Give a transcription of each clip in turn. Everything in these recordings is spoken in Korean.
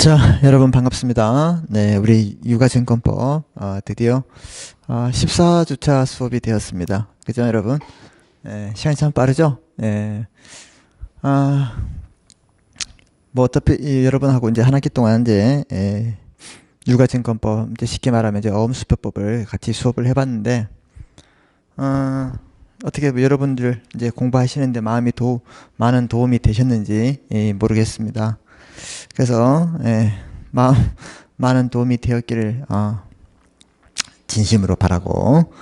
자, 여러분 반갑습니다. 네, 우리 육아증권법 드디어 14주차 수업이 되었습니다. 그죠, 여러분? 시간이 참 빠르죠? 아, 뭐 어차피 여러분하고 이제 한 학기 동안 이제 육아증권법 이제 쉽게 말하면 이제 어음수표법을 같이 수업을 해봤는데 어떻게 뭐 여러분들 이제 공부하시는데 많은 도움이 되셨는지 모르겠습니다. 그래서 많은 도움이 되었기를 진심으로 바라고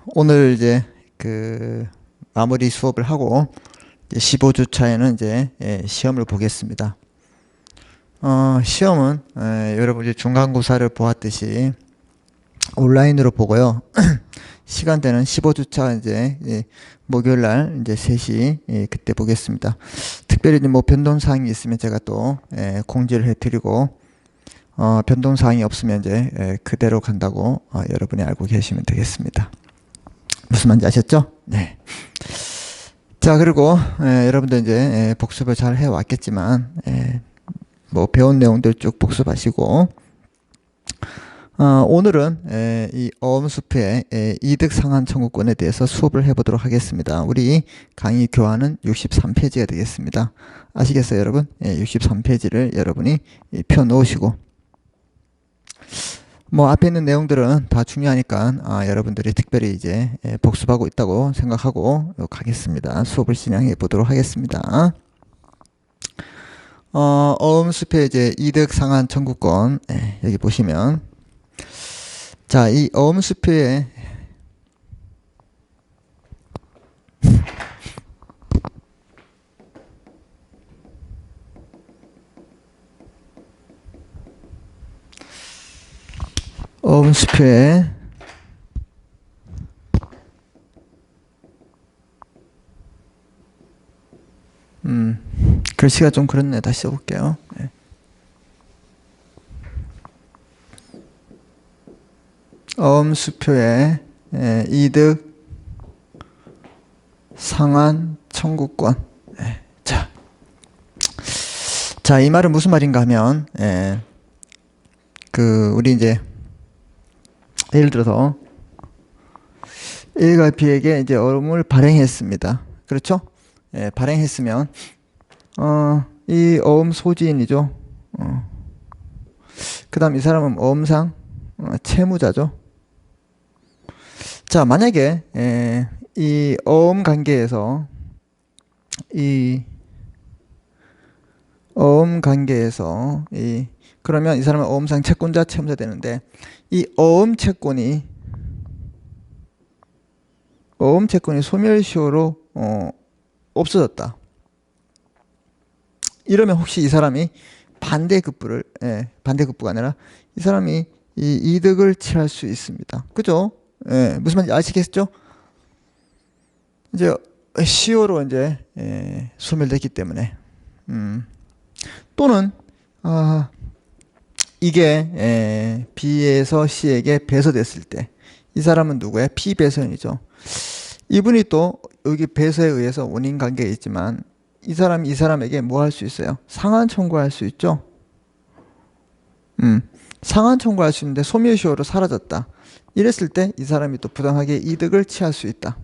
오늘 이제 그 마무리 수업을 하고 15주 차에는 이제 시험을 보겠습니다. 시험은 여러분 이제 중간고사를 보았듯이 온라인으로 보고요. 시간대는 15주차 이제 목요일 날 이제 3시 그때 보겠습니다. 특별히 뭐 변동사항이 있으면 제가 또 공지를 해드리고 변동사항이 없으면 이제 그대로 간다고 여러분이 알고 계시면 되겠습니다. 무슨 말인지 아셨죠? 네. 자, 그리고 여러분들 이제 복습을 잘 해왔겠지만 뭐 배운 내용들 쭉 복습하시고 오늘은 이 어음수표의 이득 상한 청구권에 대해서 수업을 해보도록 하겠습니다. 우리 강의 교환은 63페이지가 되겠습니다. 아시겠어요, 여러분? 63페이지를 여러분이 펴 놓으시고 뭐 앞에 있는 내용들은 다 중요하니까 여러분들이 특별히 이제 복습하고 있다고 생각하고 가겠습니다. 수업을 진행해 보도록 하겠습니다. 어음수표의 이제 이득 상한 청구권 여기 보시면 자, 이 어음수표의 어음수표의 글씨가 좀 그렇네. 다시 써볼게요. 어음수표의 이득 상한 청구권. 자, 이 말은 무슨 말인가 하면 우리 이제 예를 들어서 A가 B에게 이제 어음을 발행했습니다. 그렇죠? 발행했으면 이 어음 소지인이죠. 그 다음 이 사람은 어음상 채무자죠. 자, 만약에 이 어음 관계에서 그러면 이 사람은 어음상 채권자 채무자 되는데 이 어음 채권이 소멸시효로 없어졌다. 이러면 혹시 이 사람이 반대급부가 아니라 이 사람이 이 이득을 취할 수 있습니다. 그죠? 무슨 말인지 아시겠죠? 이제 시효로 이제 소멸됐기 때문에 또는 이게 B에서 C에게 배서됐을 때 이 사람은 누구예요? 피배서인이죠. 이분이 또 여기 배서에 의해서 원인관계에 있지만 이 사람에게 뭐 할 수 있어요? 상한 청구할 수 있죠. 상한 청구할 수 있는데 소멸시효로 사라졌다. 이랬을 때 이 사람이 또 부당하게 이득을 취할 수 있다.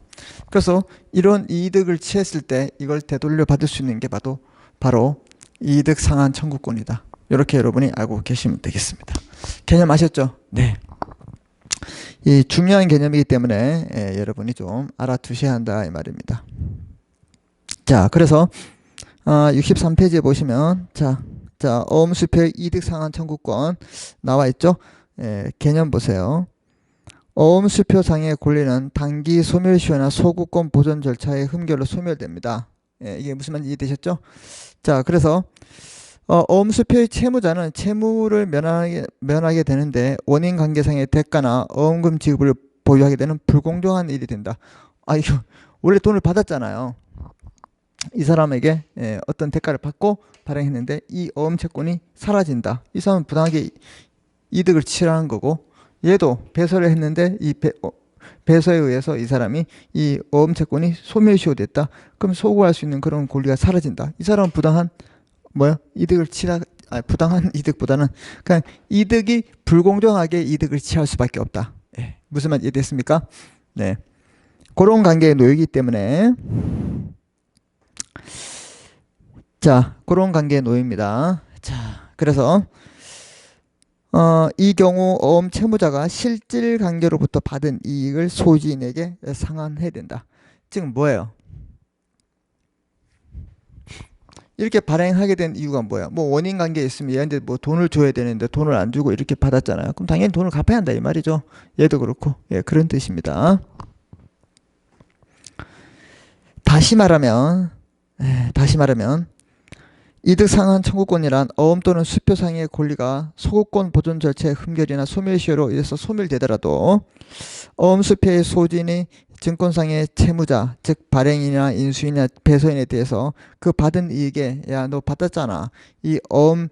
그래서 이런 이득을 취했을 때 이걸 되돌려 받을 수 있는 게 바로 이득 상한 청구권이다. 이렇게 여러분이 알고 계시면 되겠습니다. 개념 아셨죠? 네. 이 중요한 개념이기 때문에 여러분이 좀 알아두셔야 한다 이 말입니다. 자, 그래서 63페이지에 보시면 자 어음수표의 이득 상한 청구권 나와 있죠? 개념 보세요. 어음수표상의 권리는 단기 소멸시효나 소구권 보존 절차의 흠결로 소멸됩니다. 이게 무슨 말인지 이해되셨죠? 자, 그래서 어음수표의 채무자는 채무를 면하게 되는데 원인관계상의 대가나 어음금 지급을 보유하게 되는 불공정한 일이 된다. 이거 원래 돈을 받았잖아요. 이 사람에게 어떤 대가를 받고 발행했는데 이 어음 채권이 사라진다. 이 사람은 부당하게 이득을 취하는 거고 얘도 배서를 했는데 이 배서에 의해서 이 사람이 이 어음 채권이 소멸시효됐다. 그럼 소구할 수 있는 그런 권리가 사라진다. 이 사람은 부당한 뭐요? 부당한 이득보다는 그냥 이득이 불공정하게 이득을 취할 수밖에 없다. 예. 무슨 말 이해됐습니까? 네. 그런 관계에 놓이기 때문에 자, 그런 관계에 놓입니다. 자, 그래서 이 경우 어음 채무자가 실질 관계로부터 받은 이익을 소지인에게 상환해야 된다. 지금 뭐예요? 이렇게 발행하게 된 이유가 뭐야? 뭐 원인 관계에 있으면 얘한테 뭐 돈을 줘야 되는데 돈을 안 주고 이렇게 받았잖아요. 그럼 당연히 돈을 갚아야 한다 이 말이죠. 얘도 그렇고. 예, 그런 뜻입니다. 다시 말하면 이득 상환 청구권이란 어음 또는 수표상의 권리가 소구권 보존 절차의 흠결이나 소멸시효로 인해서 소멸되더라도 어음 수표의 소진이 증권상의 채무자, 즉 발행인이나 인수인이나 배서인에 대해서 그 받은 이익에 야 너 받았잖아. 이 어음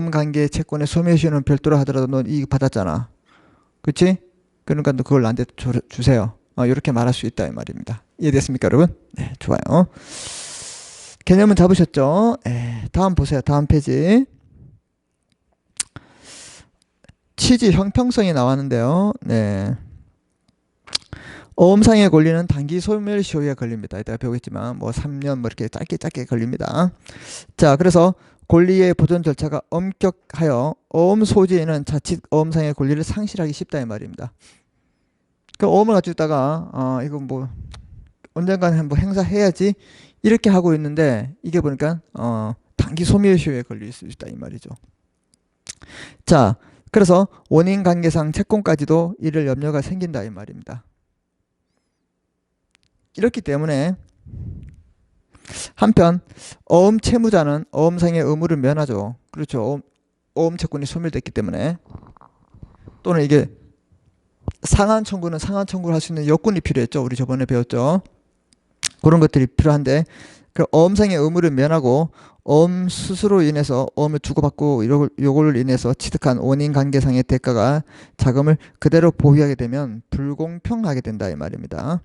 관계 채권의 소멸시효는 별도로 하더라도 너 이익 받았잖아. 그렇지? 그러니까 너 그걸 나한테 주세요. 이렇게 말할 수 있다 이 말입니다. 이해됐습니까, 여러분? 네, 좋아요. 개념은 잡으셨죠? 다음 보세요. 다음 페이지. 취지 형평성이 나왔는데요. 네. 어음상의 권리는 단기 소멸시효에 걸립니다. 이따가 배우겠지만 뭐 3년 뭐 이렇게 짧게 걸립니다. 자, 그래서 권리의 보존 절차가 엄격하여 어음 소지에는 자칫 어음상의 권리를 상실하기 쉽다 이 말입니다. 그 어음을 가지고 있다가 이거 뭐 언젠가는 뭐 행사해야지 이렇게 하고 있는데 이게 보니까 단기 소멸시효에 걸릴 수 있다 이 말이죠. 자, 그래서 원인 관계상 채권까지도 이를 염려가 생긴다 이 말입니다. 이렇기 때문에 한편 어음 채무자는 어음상의 의무를 면하죠. 그렇죠. 어음 채권이 소멸됐기 때문에 또는 이게 상한 청구는 상한 청구를 할 수 있는 여건이 필요했죠. 우리 저번에 배웠죠. 그런 것들이 필요한데 그 어음상의 의무를 면하고 어음 스스로 인해서 어음을 주고받고 요걸로 인해서 취득한 원인 관계상의 대가가 자금을 그대로 보유하게 되면 불공평하게 된다 이 말입니다.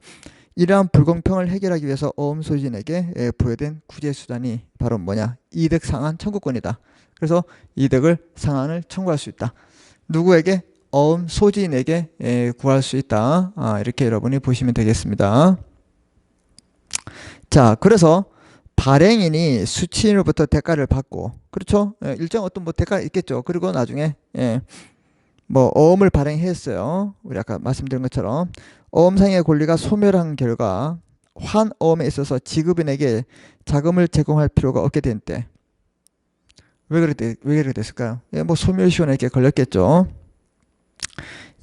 이러한 불공평을 해결하기 위해서 어음 소진에게 부여된 구제 수단이 바로 뭐냐? 이득 상환 청구권이다. 그래서 이득을 상환을 청구할 수 있다. 누구에게? 어음 소진에게 구할 수 있다. 이렇게 여러분이 보시면 되겠습니다. 자, 그래서 발행인이 수취인으로부터 대가를 받고, 그렇죠? 일정 어떤 뭐 대가가 있겠죠. 그리고 나중에 뭐 어음을 발행했어요. 우리 아까 말씀드린 것처럼 어음상의 권리가 소멸한 결과 환어음에 있어서 지급인에게 자금을 제공할 필요가 없게 된 때, 왜 그렇게 됐을까요? 뭐 소멸시효에 걸렸겠죠.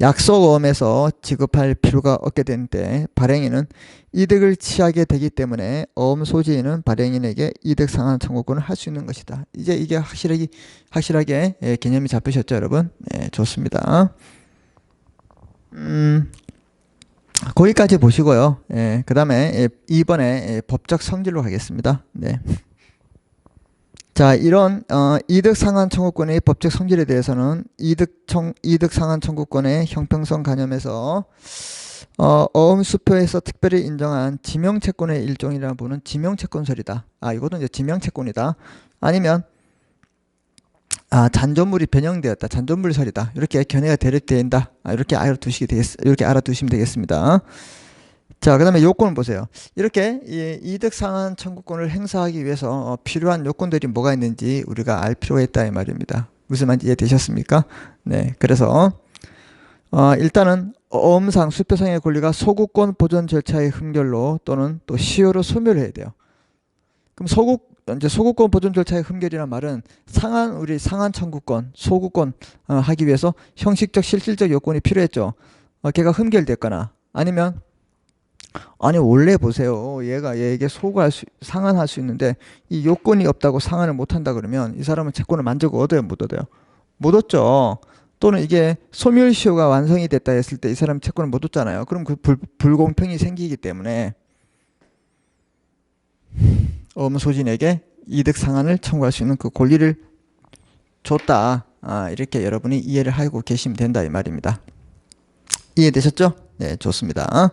약속어음에서 지급할 필요가 없게 된 때 발행인은 이득을 취하게 되기 때문에 어음 소지인은 발행인에게 이득 상환 청구권을 할 수 있는 것이다. 이제 이게 확실하게 개념이 잡히셨죠, 여러분? 네, 좋습니다. 거기까지 보시고요. 그 다음에 이번에 법적 성질로 가겠습니다. 네. 자, 이런 이득 상환 청구권의 법적 성질에 대해서는 이득 상환 청구권의 형평성 관념에서 어음 수표에서 특별히 인정한 지명채권의 일종이라 보는 지명채권설이다. 이것도 이제 지명채권이다. 아니면 잔존물이 변형되었다. 잔존물설이다. 이렇게 견해가 대립된다. 이렇게 알아두시면 되겠습니다. 자, 그 다음에 요건을 보세요. 이렇게 이득 상환 청구권을 행사하기 위해서 필요한 요건들이 뭐가 있는지 우리가 알 필요가 있다 이 말입니다. 무슨 말인지 이해되셨습니까? 네, 그래서 일단은 어음상 수표상의 권리가 소구권 보존 절차의 흠결로 또는 또 시효로 소멸해야 돼요. 그럼 소구권 보존 절차의 흠결이란 말은 우리 상한 청구권, 소구권 하기 위해서 형식적 실질적 요건이 필요했죠. 걔가 흠결됐거나 아니면 원래 보세요. 얘에게 상환할 수 있는데 이 요건이 없다고 상환을 못한다 그러면 이 사람은 채권을 만들고 얻어요, 못 얻어요? 못 얻죠. 또는 이게 소멸시효가 완성이 됐다 했을 때 이 사람 채권을 못 얻잖아요. 그럼 그 불공평이 생기기 때문에 어음 소진에게 이득 상환을 청구할 수 있는 그 권리를 줬다. 이렇게 여러분이 이해를 하고 계시면 된다 이 말입니다. 이해되셨죠? 네, 좋습니다.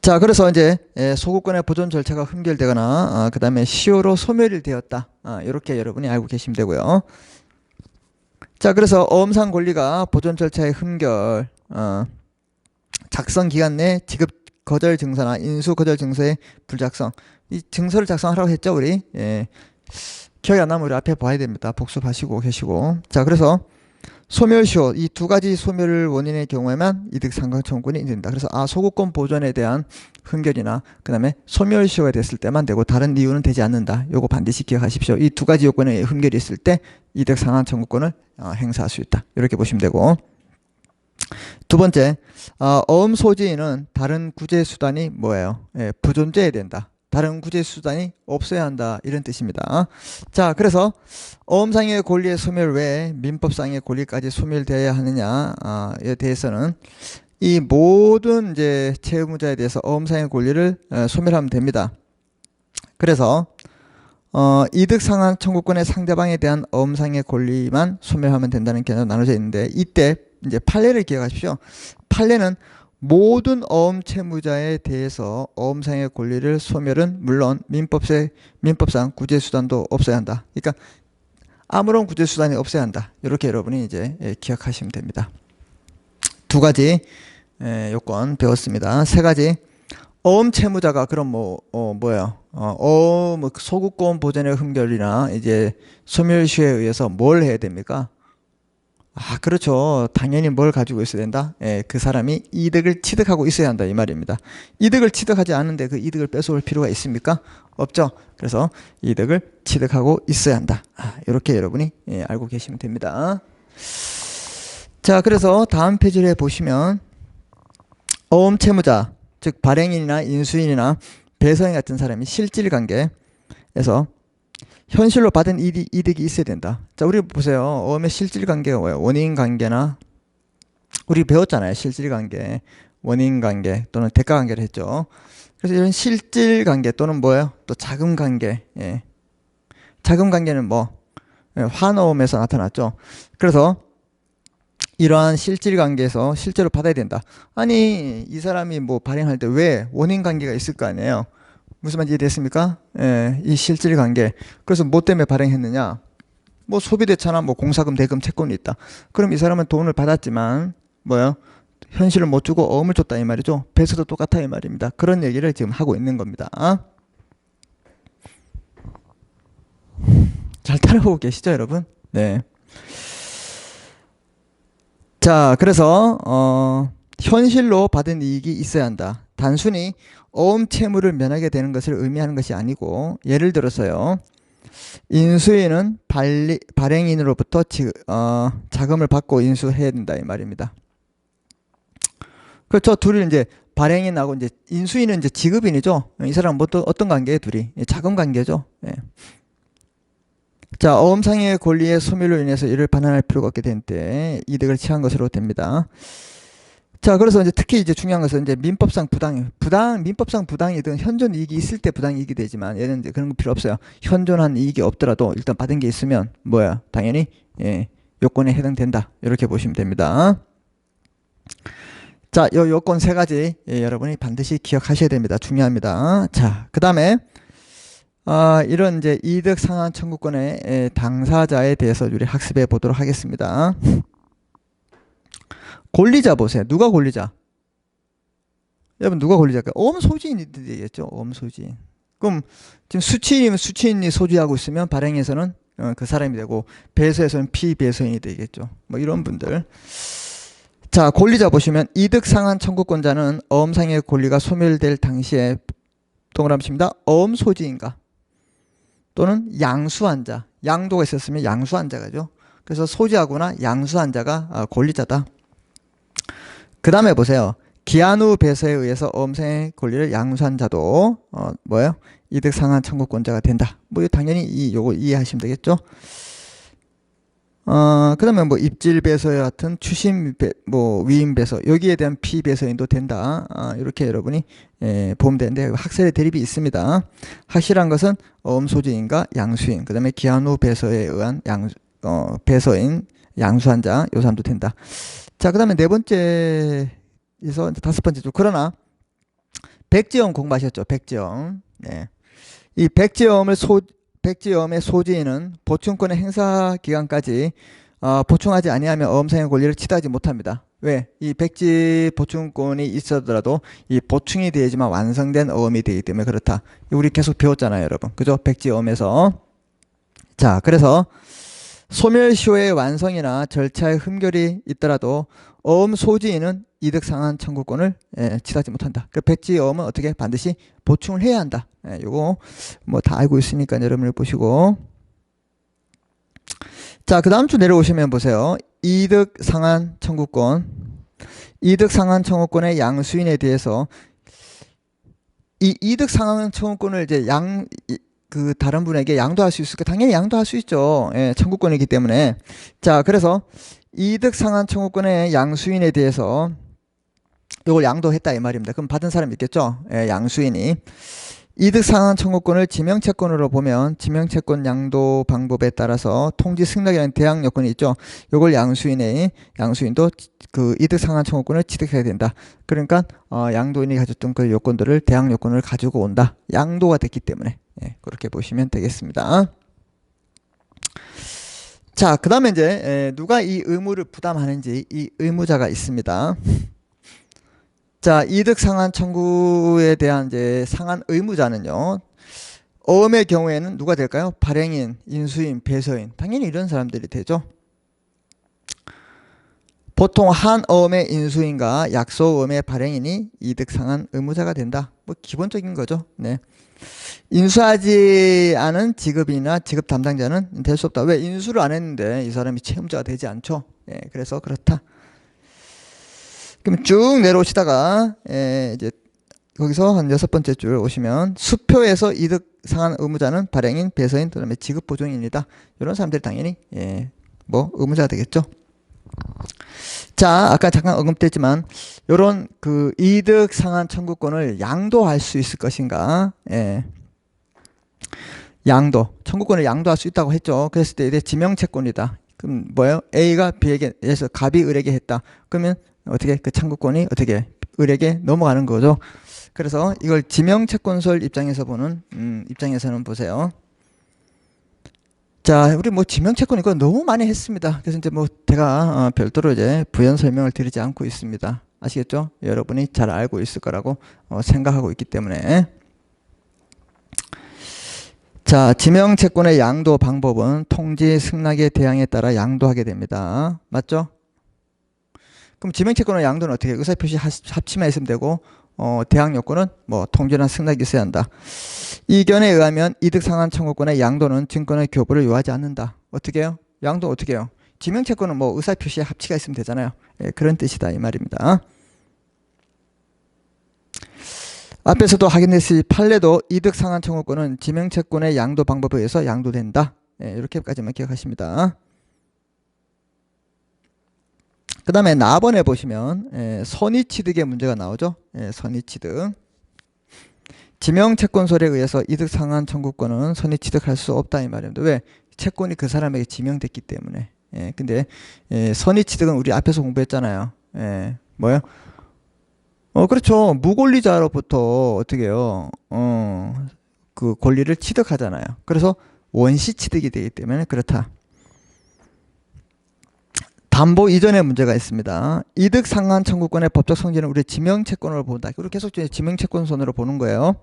자, 그래서 이제 소구권의 보존 절차가 흠결되거나 그 다음에 시효로 소멸이 되었다. 이렇게 여러분이 알고 계시면 되고요. 자, 그래서 어음상 권리가 보존 절차의 흠결, 작성 기간 내 지급 거절 증서나 인수 거절 증서의 불작성. 이 증서를 작성하라고 했죠, 우리. 예. 기억이 안 나면 우리 앞에 봐야 됩니다. 복습하시고 계시고. 자, 그래서 소멸시효, 이 두 가지 소멸 원인의 경우에만 이득 상각 청구권이 인정된다. 그래서 소구권 보존에 대한 흠결이나 그 다음에 소멸시효가 됐을 때만 되고 다른 이유는 되지 않는다. 요거 반드시 기억하십시오. 이 두 가지 요건에 흠결이 있을 때 이득 상환 청구권을 행사할 수 있다. 이렇게 보시면 되고. 두 번째, 어음 소지인은 다른 구제 수단이 뭐예요? 부존재해야 된다. 다른 구제 수단이 없어야 한다. 이런 뜻입니다. 자, 그래서 어음상의 권리의 소멸 외에 민법상의 권리까지 소멸되어야 하느냐에 대해서는 이 모든 이제 채무자에 대해서 어음상의 권리를 소멸하면 됩니다. 그래서 이득 상환 청구권의 상대방에 대한 어음상의 권리만 소멸하면 된다는 개념으로 나눠져 있는데, 이때 이제 판례를 기억하십시오. 판례는 모든 어음 채무자에 대해서 어음상의 권리를 소멸은 물론 민법상 구제수단도 없어야 한다. 그러니까 아무런 구제수단이 없어야 한다. 이렇게 여러분이 이제 기억하시면 됩니다. 두 가지 요건 배웠습니다. 세 가지. 어음 채무자가 그럼 뭐예요? 소구권 보전의 흠결이나 이제 소멸시효에 의해서 뭘 해야 됩니까? 그렇죠. 당연히 뭘 가지고 있어야 된다? 그 사람이 이득을 취득하고 있어야 한다. 이 말입니다. 이득을 취득하지 않는데 그 이득을 뺏어올 필요가 있습니까? 없죠. 그래서 이득을 취득하고 있어야 한다. 이렇게 여러분이 알고 계시면 됩니다. 자, 그래서 다음 페이지를 보시면 어음 채무자, 즉 발행인이나 인수인이나 배서인 같은 사람이 실질관계에서 현실로 받은 이득이 있어야 된다. 자, 우리 보세요. 어음의 실질관계가 뭐예요? 원인관계나 우리 배웠잖아요. 실질관계, 원인관계 또는 대가관계를 했죠. 그래서 이런 실질관계 또는 뭐예요? 또 자금관계. 자금관계는 환어음에서 나타났죠. 그래서 이러한 실질관계에서 실제로 받아야 된다. 아니, 이 사람이 발행할 때 왜 원인관계가 있을 거 아니에요? 무슨 말인지 이해됐습니까? 이 실질관계. 그래서 뭐 때문에 발행했느냐? 소비대차나 공사금, 대금, 채권이 있다. 그럼 이 사람은 돈을 받았지만 현실을 못 주고 어음을 줬다 이 말이죠. 배수도 똑같아 이 말입니다. 그런 얘기를 지금 하고 있는 겁니다. 잘 따라오고 계시죠, 여러분? 네. 자, 그래서 현실로 받은 이익이 있어야 한다. 단순히 어음 채무를 면하게 되는 것을 의미하는 것이 아니고, 예를 들어서요, 인수인은 발행인으로부터 자금을 받고 인수해야 된다 이 말입니다. 그렇죠. 둘이 이제 발행인하고 이제 인수인은 이제 지급인이죠. 이 사람은 어떤 관계예요, 둘이? 자금 관계죠. 자, 어음상의 권리의 소멸로 인해서 이를 반환할 필요가 없게 된 때 이득을 취한 것으로 됩니다. 자, 그래서 이제 특히 이제 중요한 것은 이제 민법상 민법상 부당이든 현존 이익이 있을 때 부당이익이 되지만 얘는 이제 그런 거 필요 없어요. 현존한 이익이 없더라도 일단 받은 게 있으면 당연히 요건에 해당된다. 이렇게 보시면 됩니다. 자, 요 요건 세 가지 여러분이 반드시 기억하셔야 됩니다. 중요합니다. 자, 그 다음에 이런 이제 이득 상환 청구권의 당사자에 대해서 우리 학습해 보도록 하겠습니다. 권리자 보세요. 누가 권리자? 여러분 누가 권리자일까요? 어음 소지인이 되겠죠. 어음 소지인. 그럼 지금 수취인이면 수취인이 소지하고 있으면 발행에서는 그 사람이 되고 배서에서는 피배서인이 되겠죠. 이런 분들. 자, 권리자 보시면 이득 상환 청구권자는 어음상의 권리가 소멸될 당시에 동그라미 칩니다. 어음 소지인가? 또는 양수한 자. 양도가 있었으면 양수한 자가죠. 그래서 소지하거나 양수한 자가 권리자다. 그 다음에 보세요. 기한 후 배서에 의해서 어음상의 권리를 양수한 자도 이득 상환 청구권자가 된다. 당연히 요거 이해하시면 되겠죠. 그 다음에 입질 배서와 같은 추심 위임 배서 여기에 대한 피배서인도 된다. 이렇게 여러분이 보면 되는데 학설의 대립이 있습니다. 확실한 것은 어음 소지인과 양수인, 그 다음에 기한 후 배서에 의한 배서인, 양수한 자, 요 사람도 된다. 자, 그 다음에 네 번째에서 다섯 번째죠. 그러나 백지엄 공부하셨죠? 백지엄. 네. 이 백지엄의 소지인은 보충권의 행사 기간까지 보충하지 아니하면 어음상의 권리를 취득하지 못합니다. 왜? 이 백지 보충권이 있어더라도 이 보충이 되지만 완성된 어음이 되기 때문에 그렇다. 우리 계속 배웠잖아요, 여러분. 그죠? 백지엄에서. 자, 그래서 소멸시효의 완성이나 절차의 흠결이 있더라도 어음 소지인은 이득 상한 청구권을 취득하지 못한다. 그 백지어음은 어떻게 반드시 보충을 해야 한다. 요거 뭐 다 알고 있으니까 여러분들 보시고. 자, 그 다음 주 내려오시면 보세요. 이득 상한 청구권. 이득 상한 청구권의 양수인에 대해서 이 이득 상한 청구권을 이제 다른 분에게 양도할 수 있을까? 당연히 양도할 수 있죠. 예, 청구권이기 때문에. 자, 그래서 이득 상한 청구권의 양수인에 대해서 이걸 양도했다 이 말입니다. 그럼 받은 사람이 있겠죠? 예, 양수인이. 이득 상한 청구권을 지명채권으로 보면 지명채권 양도 방법에 따라서 통지 승낙이라는 대항 요건이 있죠. 이걸 양수인도 그 이득 상한 청구권을 취득해야 된다. 그러니까 양도인이 가졌던 그 요건들을 대항 요건을 가지고 온다. 양도가 됐기 때문에. 예, 그렇게 보시면 되겠습니다. 자, 그 다음에 이제 누가 이 의무를 부담하는지 이 의무자가 있습니다. 자, 이득 상한 청구에 대한 이제 상한 의무자는요. 어음의 경우에는 누가 될까요? 발행인, 인수인, 배서인. 당연히 이런 사람들이 되죠. 보통 한 어음의 인수인과 약소어음의 발행인이 이득 상한 의무자가 된다. 뭐 기본적인 거죠. 네. 인수하지 않은 지급인이나 지급 담당자는 될 수 없다. 왜? 인수를 안 했는데 이 사람이 채무자가 되지 않죠. 예, 그래서 그렇다. 그럼 쭉 내려오시다가 이제 거기서 한 6번째 줄 오시면 수표에서 이득 상한 의무자는 발행인, 배서인, 그다음에 지급 보증인이다. 이런 사람들이 당연히 뭐 의무자가 되겠죠. 자, 아까 잠깐 언급됐지만 이런 그 이득 상한 청구권을 양도할 수 있을 것인가? 청구권을 양도할 수 있다고 했죠. 그랬을 때 이제 지명채권이다. 그럼 뭐예요? A가 B에게 해서 갑이 을에게 했다. 그러면 어떻게 그 청구권이 어떻게 을에게 넘어가는 거죠. 그래서 이걸 지명채권설 입장에서는 보세요. 자, 우리 뭐 지명채권 이거 너무 많이 했습니다. 그래서 이제 뭐 제가 별도로 이제 부연 설명을 드리지 않고 있습니다. 아시겠죠? 여러분이 잘 알고 있을 거라고 생각하고 있기 때문에. 자, 지명채권의 양도 방법은 통지 승낙의 대항에 따라 양도하게 됩니다. 맞죠? 그럼 지명채권의 양도는 어떻게 해요? 의사표시 합치만 있으면 되고 대항 요건은 뭐 통지나 승낙이 있어야 한다. 이견에 의하면 이득 상한 청구권의 양도는 증권의 교부를 요하지 않는다. 어떻게 해요? 양도 어떻게 해요? 지명채권은 뭐 의사표시에 합치가 있으면 되잖아요. 예, 그런 뜻이다 이 말입니다. 앞에서도 확인했듯이 판례도 이득 상한 청구권은 지명채권의 양도 방법에 의해서 양도된다. 예, 이렇게까지만 기억하십니다. 그 다음에 나번에 보시면 선의취득의 문제가 나오죠. 선의취득. 지명채권설에 의해서 이득 상한 청구권은 선의취득할 수 없다 이 말입니다. 왜? 채권이 그 사람에게 지명됐기 때문에. 근데 선의취득은 우리 앞에서 공부했잖아요. 뭐요? 그렇죠. 무권리자로부터 어떻게 해요? 그 권리를 취득하잖아요. 그래서 원시취득이 되기 때문에 그렇다. 담보 이전의 문제가 있습니다. 이득 상한 청구권의 법적 성질은 우리 지명채권으로 본다. 그리고 계속 지명채권선으로 보는 거예요.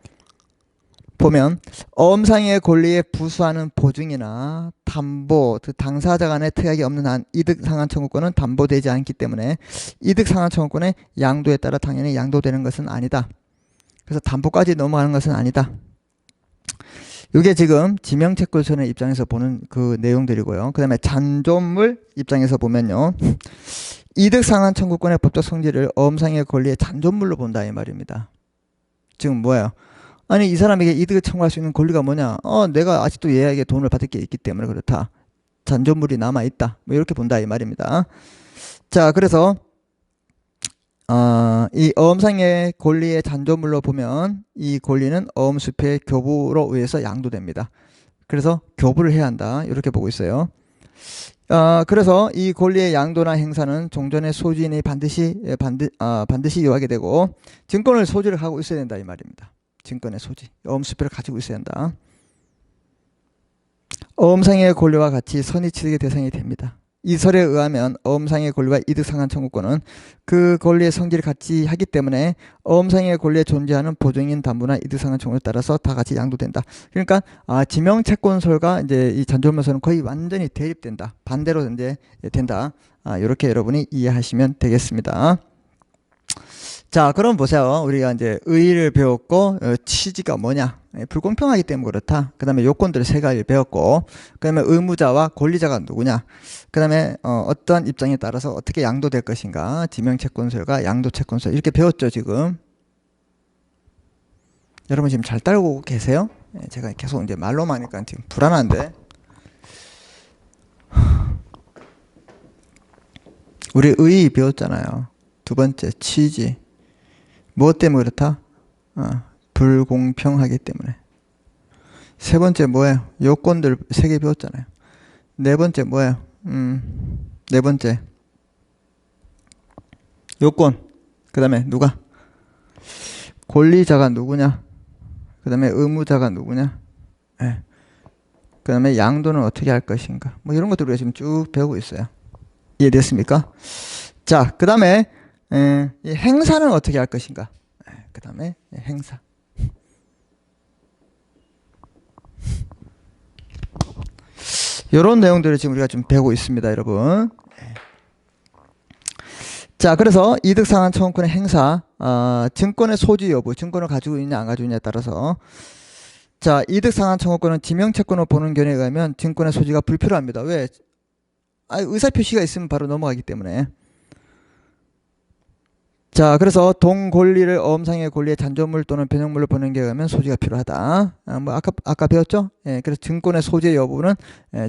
보면 어음상의 권리에 부수하는 보증이나 담보, 당사자 간의 특약이 없는 한 이득 상한 청구권은 담보되지 않기 때문에 이득 상한 청구권의 양도에 따라 당연히 양도되는 것은 아니다. 그래서 담보까지 넘어가는 것은 아니다. 이게 지금 지명채권선의 입장에서 보는 그 내용들이고요. 그 다음에 잔존물 입장에서 보면요. 이득 상한 청구권의 법적 성질을 어음상의 권리의 잔존물로 본다 이 말입니다. 지금 뭐예요? 아니 이 사람에게 이득을 청구할 수 있는 권리가 뭐냐? 내가 아직도 얘에게 돈을 받을 게 있기 때문에 그렇다. 잔존물이 남아있다. 뭐 이렇게 본다 이 말입니다. 자, 그래서 이 어음상의 권리의 잔존물로 보면 이 권리는 어음수표의 교부로 의해서 양도됩니다. 그래서 교부를 해야 한다. 이렇게 보고 있어요. 그래서 이 권리의 양도나 행사는 종전의 소지인이 반드시 요하게 되고 증권을 소지를 하고 있어야 된다 이 말입니다. 증권의 소지, 어음수표를 가지고 있어야 한다. 어음상의 권리와 같이 선의취득의 대상이 됩니다. 이 설에 의하면 어음상의 권리와 이득상한 청구권은 그 권리의 성질을 같이 하기 때문에 어음상의 권리에 존재하는 보증인 담보나 이득상한 청구에 따라서 다 같이 양도된다. 그러니까 지명채권설과 이제 이 잔존물설은 거의 완전히 대립된다. 반대로 이제 된다. 이렇게 여러분이 이해하시면 되겠습니다. 자, 그럼 보세요. 우리가 이제 의의를 배웠고 취지가 뭐냐? 불공평하기 때문에 그렇다. 그 다음에 요건들을 세 가지를 배웠고, 그 다음에 의무자와 권리자가 누구냐? 그 다음에 어떠한 입장에 따라서 어떻게 양도될 것인가? 지명채권설과 양도채권설 이렇게 배웠죠 지금. 여러분 지금 잘 따르고 계세요? 제가 계속 이제 말로만 하니까 지금 불안한데. 우리 의의 배웠잖아요. 두 번째 취지. 무엇 때문에 그렇다? 불공평하기 때문에. 세 번째 뭐예요? 요건들 세 개 배웠잖아요. 네 번째 뭐예요? 네 번째 요건. 그 다음에 누가? 권리자가 누구냐? 그 다음에 의무자가 누구냐? 그 다음에 양도는 어떻게 할 것인가? 뭐 이런 것들 우리가 지금 쭉 배우고 있어요. 이해됐습니까? 자, 그 다음에 이 행사는 어떻게 할 것인가? 그 다음에 행사. 이런 내용들을 지금 우리가 좀 배우고 있습니다, 여러분. 자, 그래서 이득상한 청구권의 행사, 증권의 소지 여부, 증권을 가지고 있냐 안 가지고 있냐에 따라서, 자, 이득상한 청구권은 지명채권을 보는 견해에 의하면 증권의 소지가 불필요합니다. 왜? 의사표시가 있으면 바로 넘어가기 때문에. 자, 그래서 동권리를 어음상의 권리의 잔존물 또는 변형물로 보는 경우에 의하면 소지가 필요하다. 뭐 아까 배웠죠? 그래서 증권의 소지 여부는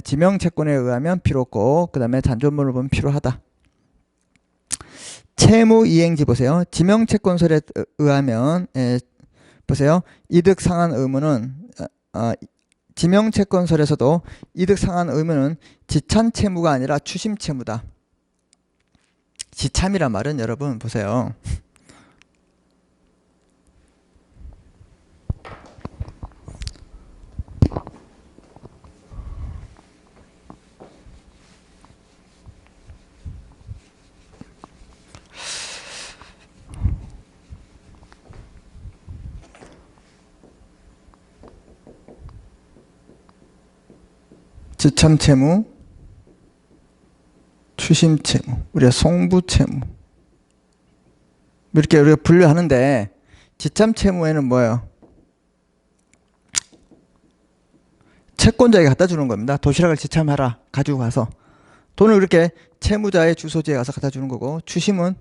지명채권에 의하면 필요 없고, 그 다음에 잔존물을 보면 필요하다. 채무이행지 보세요. 지명채권설에 의하면 보세요. 이득상한 의무는 지명채권설에서도 이득상한 의무는 지참채무가 아니라 추심채무다. 지참이란 말은 여러분 보세요. 지참채무, 추심채무, 우리가 송부채무 이렇게 우리가 분류하는데, 지참채무에는 뭐예요? 채권자에게 갖다 주는 겁니다. 도시락을 지참하라 가지고 가서 돈을 이렇게 채무자의 주소지에 가서 갖다 주는 거고, 추심은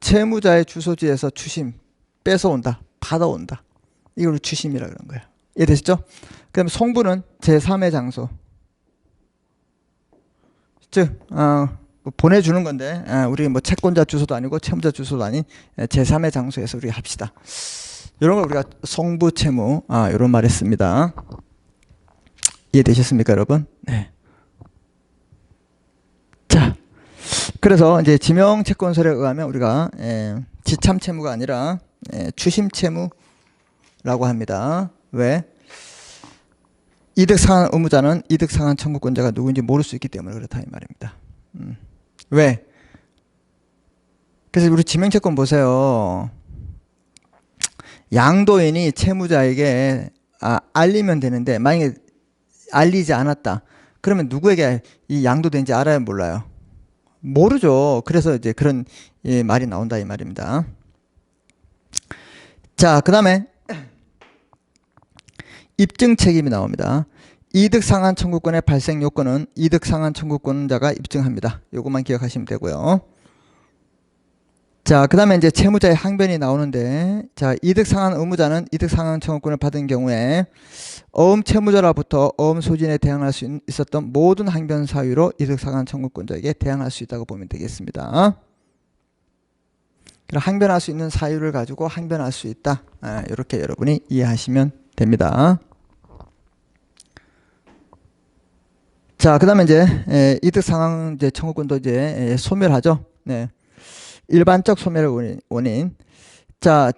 채무자의 주소지에서 추심 뺏어온다, 받아온다. 이걸 추심이라 그런 거예요. 이해되시죠? 그 다음에 송부는 제3의 장소, 즉 보내주는 건데, 우리 뭐 채권자 주소도 아니고 채무자 주소도 아닌 제3의 장소에서 우리가 합시다. 이런 걸 우리가 송부채무, 이런 말 했습니다. 이해되셨습니까, 여러분? 네. 자, 그래서 이제 지명채권설에 의하면 우리가 지참채무가 아니라 추심채무라고 합니다. 왜? 이득상한 의무자는 이득상한 청구권자가 누구인지 모를 수 있기 때문에 그렇다 이 말입니다. 왜? 그래서 우리 지명채권 보세요. 양도인이 채무자에게 알리면 되는데, 만약에 알리지 않았다. 그러면 누구에게 이 양도된지 알아요, 몰라요? 모르죠. 그래서 이제 그런 말이 나온다 이 말입니다. 자, 그 다음에 입증 책임이 나옵니다. 이득상한 청구권의 발생 요건은 이득상한 청구권자가 입증합니다. 요것만 기억하시면 되고요. 자, 그 다음에 이제 채무자의 항변이 나오는데, 자, 이득상한 의무자는 이득상한 청구권을 받은 경우에 어음 채무자로부터 어음 소진에 대항할 수 있었던 모든 항변 사유로 이득상한 청구권자에게 대항할 수 있다고 보면 되겠습니다. 그럼 항변할 수 있는 사유를 가지고 항변할 수 있다. 이렇게 여러분이 이해하시면 됩니다. 자, 그다음에 이제 이득 상환 이제 청구권도 이제 소멸하죠. 네. 일반적 소멸 원인. 자,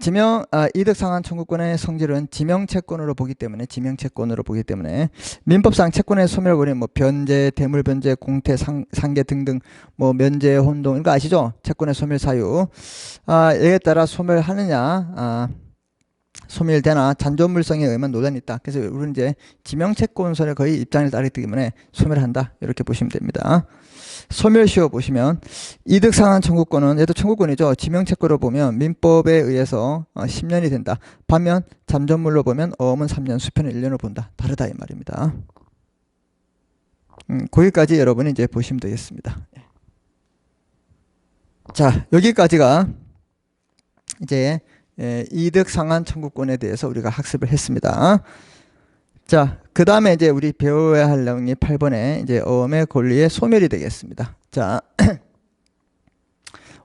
이득 상환 청구권의 성질은 지명채권으로 보기 때문에 민법상 채권의 소멸 원인 뭐 변제, 대물 변제, 공태, 상계 등등 뭐 면제, 혼동 이거 아시죠? 채권의 소멸 사유. 여기에 따라 소멸하느냐, 소멸되나 잔존물성에 의한 논란이 있다. 그래서 우리는 이제 지명채권선의 거의 입장을 따르기 때문에 소멸한다. 이렇게 보시면 됩니다. 소멸시효 보시면 이득 상환 청구권은 얘도 청구권이죠. 지명채권으로 보면 민법에 의해서 10년이 된다. 반면 잠존물로 보면 어음은 3년, 수표는 1년을 본다. 다르다 이 말입니다. 거기까지 여러분이 이제 보시면 되겠습니다. 자, 여기까지가 이제 이득 상환 청구권에 대해서 우리가 학습을 했습니다. 자, 그 다음에 이제 우리 배워야 할 내용이 8번에 이제 어음의 권리의 소멸이 되겠습니다. 자,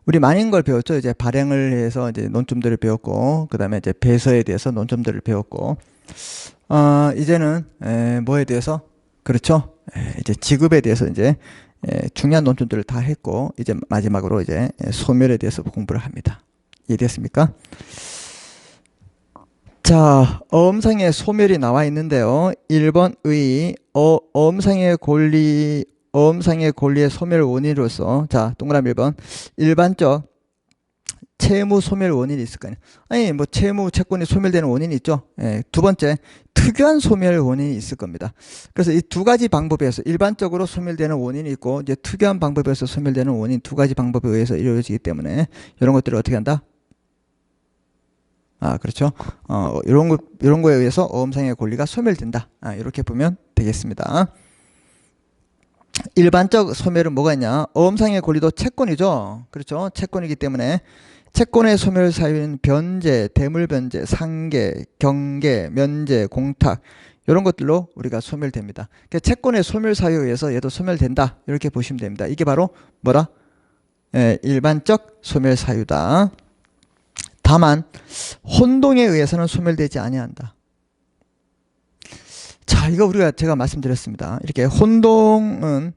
우리 많은 걸 배웠죠. 이제 발행을 해서 이제 논점들을 배웠고, 그 다음에 이제 배서에 대해서 논점들을 배웠고, 이제는 뭐에 대해서? 그렇죠. 이제 지급에 대해서 이제 중요한 논점들을 다 했고, 이제 마지막으로 이제 소멸에 대해서 공부를 합니다. 이해됐습니까? 자, 어음상의 소멸이 나와 있는데요. 1번 의 어음상의 권리의 소멸 원인으로서, 자, 동그라미 1번 일반적 채무 소멸 원인이 있을까요? 아니, 뭐 채무 채권이 소멸되는 원인이 있죠. 두 번째 특유한 소멸 원인이 있을 겁니다. 그래서 이 두 가지 방법에서 일반적으로 소멸되는 원인이 있고 이제 특유한 방법에서 소멸되는 원인 두 가지 방법에 의해서 이루어지기 때문에 이런 것들을 어떻게 한다? 그렇죠. 이런 거에 의해서 어음상의 권리가 소멸된다. 이렇게 보면 되겠습니다. 일반적 소멸은 뭐가 있냐? 어음상의 권리도 채권이죠. 그렇죠. 채권이기 때문에 채권의 소멸 사유는 변제, 대물변제, 상계, 경계, 면제, 공탁 이런 것들로 우리가 소멸됩니다. 그러니까 채권의 소멸 사유에 의해서 얘도 소멸된다. 이렇게 보시면 됩니다. 이게 바로 뭐라? 일반적 소멸 사유다. 다만 혼동에 의해서는 소멸되지 아니한다. 자, 이거 제가 말씀드렸습니다. 이렇게 혼동은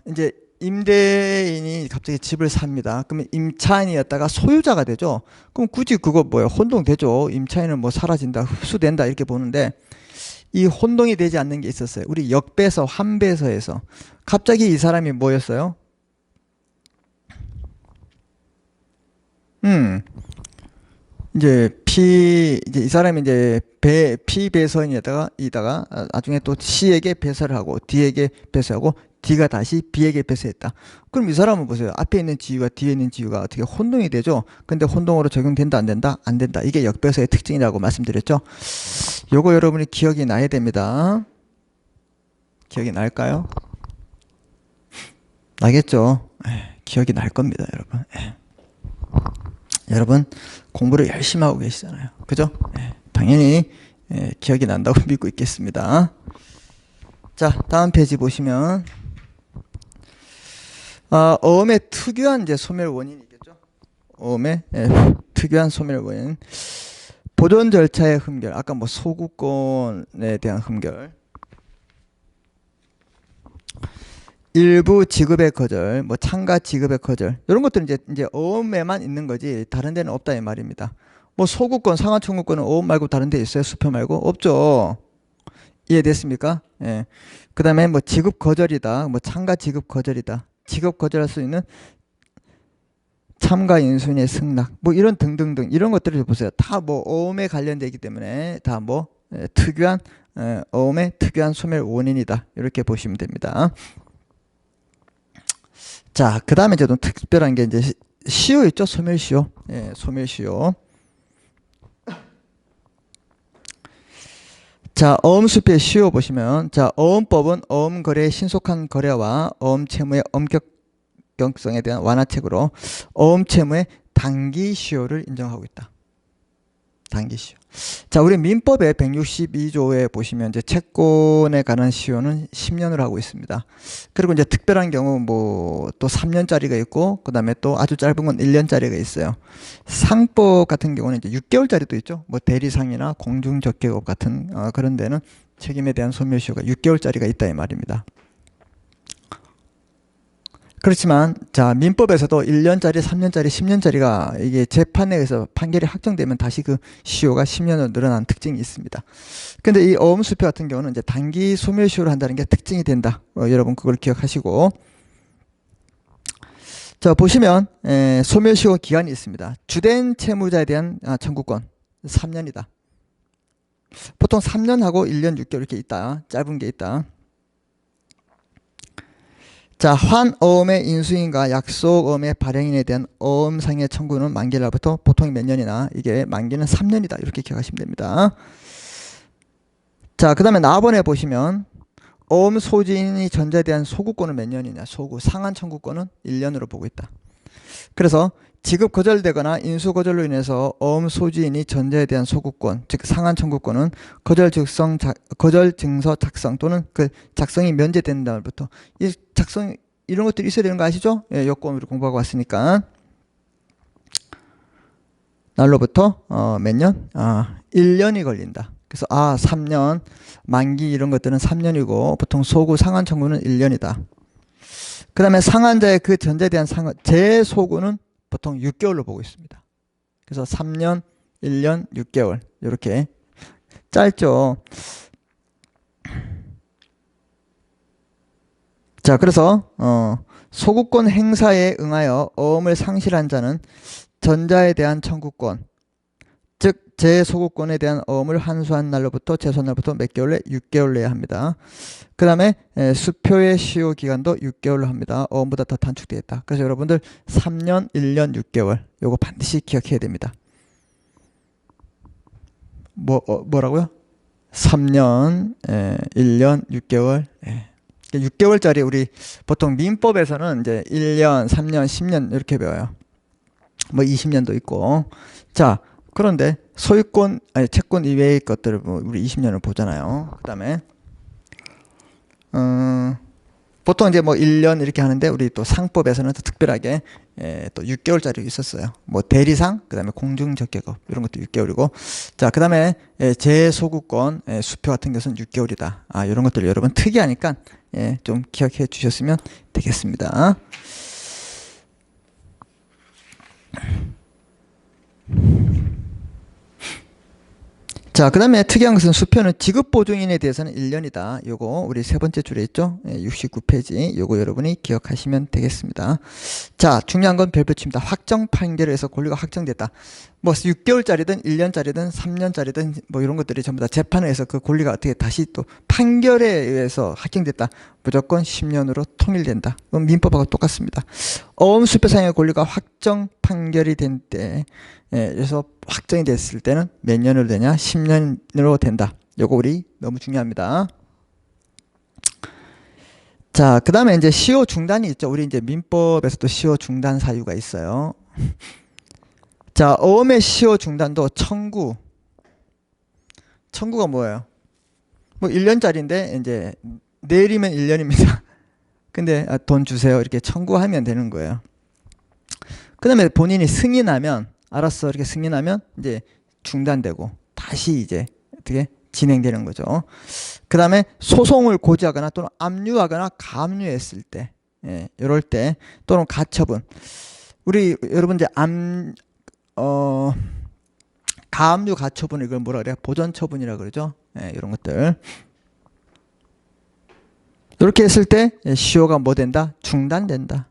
이제 임대인이 갑자기 집을 삽니다. 그러면 임차인이었다가 소유자가 되죠. 그럼 굳이 그거 뭐예요? 혼동되죠. 임차인은 뭐 사라진다, 흡수된다 이렇게 보는데 이 혼동이 되지 않는 게 있었어요. 우리 역배서, 환배서에서 갑자기 이 사람이 뭐였어요? 이제 이 사람이 이제 피배서인이다가 나중에 또 C에게 배서를 하고 D에게 배서하고 D가 다시 B에게 배서했다. 그럼 이 사람은 보세요. 앞에 있는 지위와 뒤에 있는 지위가 어떻게 혼동이 되죠? 근데 혼동으로 적용된다 안 된다? 안 된다. 이게 역배서의 특징이라고 말씀드렸죠. 요거 여러분이 기억이 나야 됩니다. 기억이 날까요? 나겠죠. 기억이 날 겁니다, 여러분. 여러분 공부를 열심히 하고 계시잖아요. 그죠? 당연히 기억이 난다고 믿고 있겠습니다. 자, 다음 페이지 보시면 어음의 특유한 이제 소멸 원인이겠죠. 어음의 특유한 소멸 원인. 보존 절차의 흠결. 아까 뭐 소구권에 대한 흠결. 일부 지급의 거절, 뭐 참가 지급의 거절 이런 것들은 이제 어음에만 있는 거지 다른 데는 없다 이 말입니다. 뭐 소구권, 상하 청구권은 어음 말고 다른 데 있어요? 수표 말고 없죠. 이해됐습니까? 예. 그다음에 뭐 지급 거절이다, 뭐 참가 지급 거절이다, 지급 거절할 수 있는 참가 인순의 승낙, 뭐 이런 등등등 이런 것들을 보세요. 다 뭐 어음에 관련되기 때문에 다 뭐 특유한 어음의 특유한 소멸 원인이다 이렇게 보시면 됩니다. 자, 그 다음에 좀 특별한 게 이제 시효 있죠? 소멸시효. 소멸시효. 자, 어음수표의 시효 보시면, 자, 어음법은 어음거래의 신속한 거래와 어음채무의 엄격성에 대한 완화책으로 어음채무의 단기 시효를 인정하고 있다. 단기 시효. 자, 우리 민법의 162조에 보시면 이제 채권에 관한 시효는 10년으로 하고 있습니다. 그리고 이제 특별한 경우 뭐 또 3년짜리가 있고, 그 다음에 또 아주 짧은 건 1년짜리가 있어요. 상법 같은 경우는 이제 6개월짜리도 있죠. 뭐 대리상이나 공중적개업 같은 그런 데는 책임에 대한 소멸시효가 6개월짜리가 있다 이 말입니다. 그렇지만 자, 민법에서도 1년짜리, 3년짜리, 10년짜리가 이게 재판에 의해서 판결이 확정되면 다시 그 시효가 10년으로 늘어나는 특징이 있습니다. 근데 이 어음수표 같은 경우는 이제 단기 소멸시효를 한다는 게 특징이 된다. 여러분 그걸 기억하시고. 자, 보시면 소멸시효 기간이 있습니다. 주된 채무자에 대한 청구권 3년이다. 보통 3년하고 1년 6개월 이렇게 있다. 짧은 게 있다. 자, 환어음의 인수인과 약속어음의 발행인에 대한 어음상의 청구는 만기 날부터 보통 몇 년이나 이게 만기는 3년이다. 이렇게 기억하시면 됩니다. 자, 그 다음에 나번에 보시면 어음 소지인이 전자에 대한 소구권은 몇 년이냐. 소구, 상한 청구권은 1년으로 보고 있다. 그래서 지급 거절되거나 인수 거절로 인해서 어음 소지인이 전자에 대한 소구권, 즉 상한 청구권은 거절 증서 작성 또는 그 작성이 면제된 날부터 이 작성 이런 것들이 있어야 되는 거 아시죠? 예, 요건 우리 공부하고 왔으니까 날로부터 몇 년? 1년이 걸린다. 그래서 3년 만기 이런 것들은 3년이고 보통 소구 상한 청구는 1년이다. 그 다음에 상한자의 그 전자에 대한 재소구는 보통 6개월로 보고 있습니다. 그래서 3년, 1년, 6개월 이렇게 짧죠. 자, 그래서 소구권 행사에 응하여 어음을 상실한 자는 전자에 대한 청구권, 즉 재소구권에 대한 어음을 환수한 날로부터 재소한 날부터 몇 개월 내? 6개월 내야 합니다. 그 다음에 수표의 시효 기간도 6개월로 합니다. 어음보다 더 단축되어 있다. 그래서 여러분들 3년, 1년, 6개월 요거 반드시 기억해야 됩니다. 뭐라고요? 3년, 1년, 6개월. 6개월짜리 우리 보통 민법에서는 이제 1년, 3년, 10년 이렇게 배워요. 뭐 20년도 있고. 자, 그런데 소유권, 채권 이외의 것들을 우리 20년을 보잖아요. 그 다음에 보통 이제 뭐 1년 이렇게 하는데 우리 또 상법에서는 또 특별하게 또 6개월짜리 있었어요. 뭐 대리상, 그 다음에 공중적개업 이런 것도 6개월이고. 자, 그 다음에 재소구권 수표 같은 것은 6개월이다. 이런 것들 여러분 특이하니까 좀 기억해 주셨으면 되겠습니다. 자, 그 다음에 특이한 것은 수표는 지급보증인에 대해서는 1년이다. 요거 우리 세 번째 줄에 있죠. 69페이지. 요거 여러분이 기억하시면 되겠습니다. 자, 중요한 건 별표치입니다. 확정 판결에서 권리가 확정됐다. 뭐 6개월짜리든 1년짜리든 3년짜리든 뭐 이런 것들이 전부 다 재판에서 그 권리가 어떻게 다시 또 판결에 의해서 확정됐다. 무조건 10년으로 통일된다. 그건 민법하고 똑같습니다. 어음수표상의 권리가 확정 판결이 된 때, 그래서 확정이 됐을 때는 몇 년으로 되냐? 10년으로 된다. 요거 우리 너무 중요합니다. 자, 그 다음에 이제 시효 중단이 있죠. 우리 이제 민법에서도 시효 중단 사유가 있어요. 자, 어음의 시효 중단도 청구가 뭐예요? 뭐 1년짜리인데 이제 내일이면 1년입니다. 근데 돈 주세요 이렇게 청구하면 되는 거예요. 그 다음에 본인이 승인하면 알았어 이렇게 승인하면 이제 중단되고 다시 이제 어떻게 진행되는 거죠. 그 다음에 소송을 고지하거나 또는 압류하거나 가압류했을 때, 이럴 때 또는 가처분. 우리 여러분 이제 가압류 가처분 이걸 뭐라 그래요? 보전처분이라 그러죠. 이런 것들. 이렇게 했을 때 시효가 뭐 된다? 중단된다.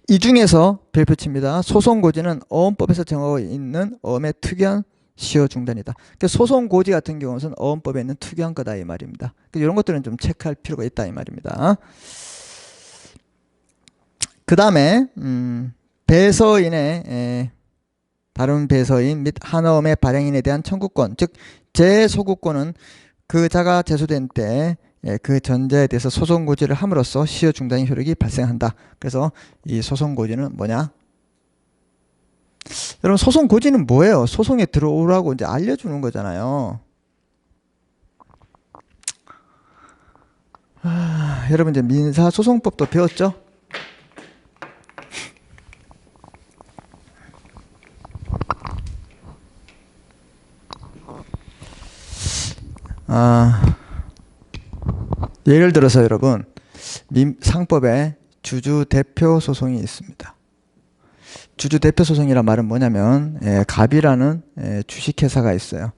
이 중에서 별표치입니다. 소송고지는 어음법에서 정하고 있는 어음의 특이한 시효 중단이다. 그러니까 소송고지 같은 경우는 어음법에 있는 특이한 거다 이 말입니다. 그러니까 이런 것들은 좀 체크할 필요가 있다 이 말입니다. 그 다음에 배서인의 다른 배서인 및 한어음의 발행인에 대한 청구권, 즉 재소구권은 그 자가 제소된 때 그 전자에 대해서 소송고지를 함으로써 시효 중단의 효력이 발생한다. 그래서 이 소송고지는 뭐냐? 여러분, 소송 고지는 뭐예요? 소송에 들어오라고 이제 알려주는 거잖아요. 여러분, 이제 민사소송법도 배웠죠? 예를 들어서 여러분, 상법에 주주대표 소송이 있습니다. 주주대표 소송이란 말은 뭐냐면, 갑이라는 주식회사가 있어요.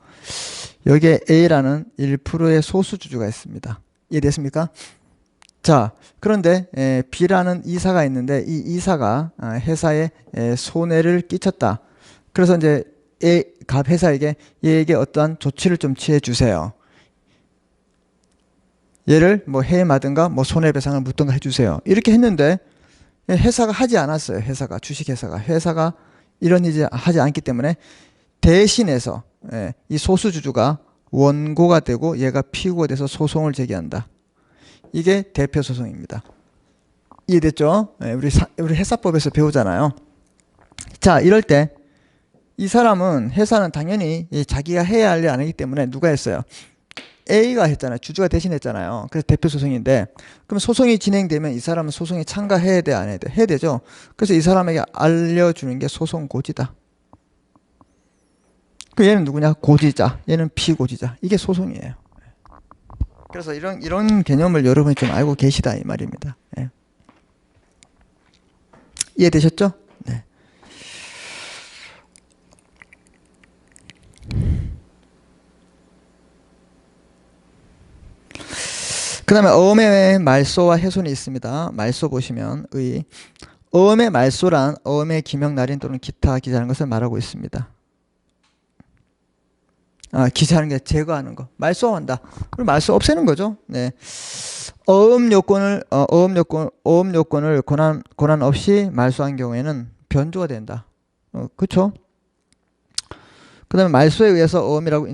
여기에 A라는 1%의 소수주주가 있습니다. 이해됐습니까? 자, 그런데 B라는 이사가 있는데, 이 이사가 회사에 손해를 끼쳤다. 그래서 이제 갑 회사에게 얘에게 어떠한 조치를 좀 취해 주세요. 얘를 뭐 해마든가 뭐 손해배상을 묻든가 해주세요. 이렇게 했는데 회사가 하지 않았어요. 주식회사가 이런 일을 하지 않기 때문에 대신해서 이 소수주주가 원고가 되고 얘가 피고가 돼서 소송을 제기한다. 이게 대표소송입니다. 이해됐죠? 우리 회사법에서 배우잖아요. 자, 이럴 때 이 사람은, 회사는 당연히 자기가 해야 할 일 안 하기 때문에 누가 했어요? A가 했잖아요. 주주가 대신했잖아요. 그래서 대표소송인데, 그럼 소송이 진행되면 이 사람은 소송에 참가해야 돼, 안 해야 돼? 해야 되죠. 그래서 이 사람에게 알려주는 게 소송고지다. 그 얘는 누구냐? 고지자. 얘는 피고지자. 이게 소송이에요. 그래서 이런 개념을 여러분이 좀 알고 계시다 이 말입니다. 예. 이해되셨죠? 네. 그 다음에 어음의 말소와 훼손이 있습니다. 말소 보시면 어음의 말소란 어음의 기명 날인 또는 기타 기재하는 것을 말하고 있습니다. 기재하는 게 제거하는 거. 말소한다. 그럼 말소 없애는 거죠. 네. 어음 요건을 권한 없이 말소한 경우에는 변조가 된다. 그렇죠? 그 다음에 말소에 의해서 어음이라고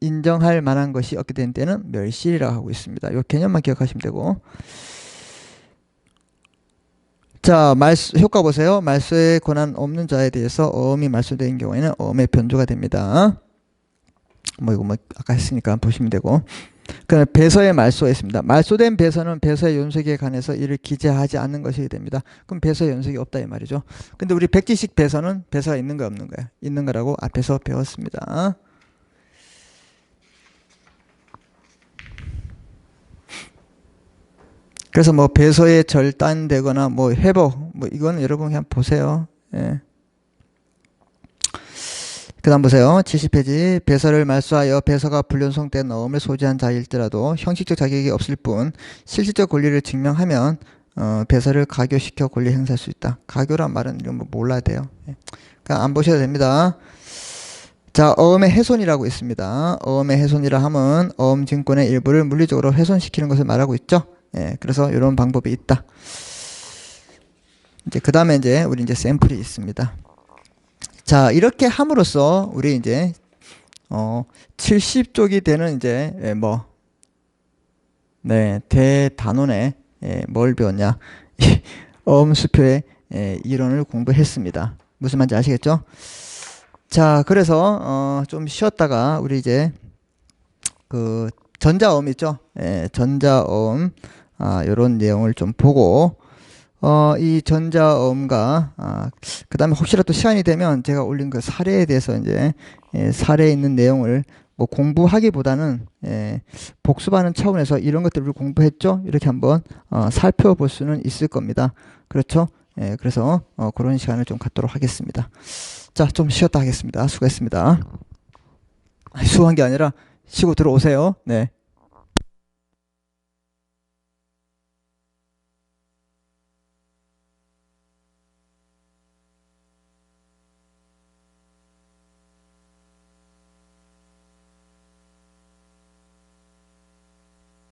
인정할 만한 것이 없게 된 때는 멸실이라고 하고 있습니다. 이 개념만 기억하시면 되고. 자, 효과 보세요. 말소에 권한 없는 자에 대해서 어음이 말소된 경우에는 어음의 변조가 됩니다. 이거 아까 했으니까 보시면 되고. 그 다음에 배서의 말소가 있습니다. 말소된 배서는 배서의 연속에 관해서 이를 기재하지 않는 것이 됩니다. 그럼 배서의 연속이 없다 이 말이죠. 근데 우리 백지식 배서는 배서가 있는 거 없는 거야? 있는 거라고 앞에서 배웠습니다. 그래서 뭐 배서에 절단되거나 뭐 회복 이거는 여러분 그냥 보세요. 예. 그 다음 보세요. 70페이지. 배서를 말소하여 배서가 불연속된 어음을 소지한 자일지라도 형식적 자격이 없을 뿐 실질적 권리를 증명하면 배서를 가교시켜 권리 행사할 수 있다. 가교란 말은 이런 거 몰라야 돼요. 그냥 안 보셔도 됩니다. 자, 어음의 훼손이라고 있습니다. 어음의 훼손이라 함은 어음 증권의 일부를 물리적으로 훼손시키는 것을 말하고 있죠. 예, 그래서 이런 방법이 있다. 이제 그 다음에 우리 샘플이 있습니다. 자, 이렇게 함으로써 우리 70쪽이 되는 대단원에 뭘 배웠냐? 어음수표의 이론을 공부했습니다. 무슨 말인지 아시겠죠? 자, 그래서 좀 쉬었다가 우리 그 전자어음 있죠? 전자어음 이런 내용을 좀 보고 이 전자어음과 그 다음에 혹시라도 시간이 되면 제가 올린 그 사례에 대해서 사례에 있는 내용을 뭐 공부하기보다는 복습하는 차원에서 이런 것들을 공부했죠? 이렇게 한번 살펴볼 수는 있을 겁니다. 그렇죠? 그래서 그런 시간을 좀 갖도록 하겠습니다. 자, 좀 쉬었다 하겠습니다. 수고했습니다. 수고한 게 아니라 쉬고 들어오세요. 네.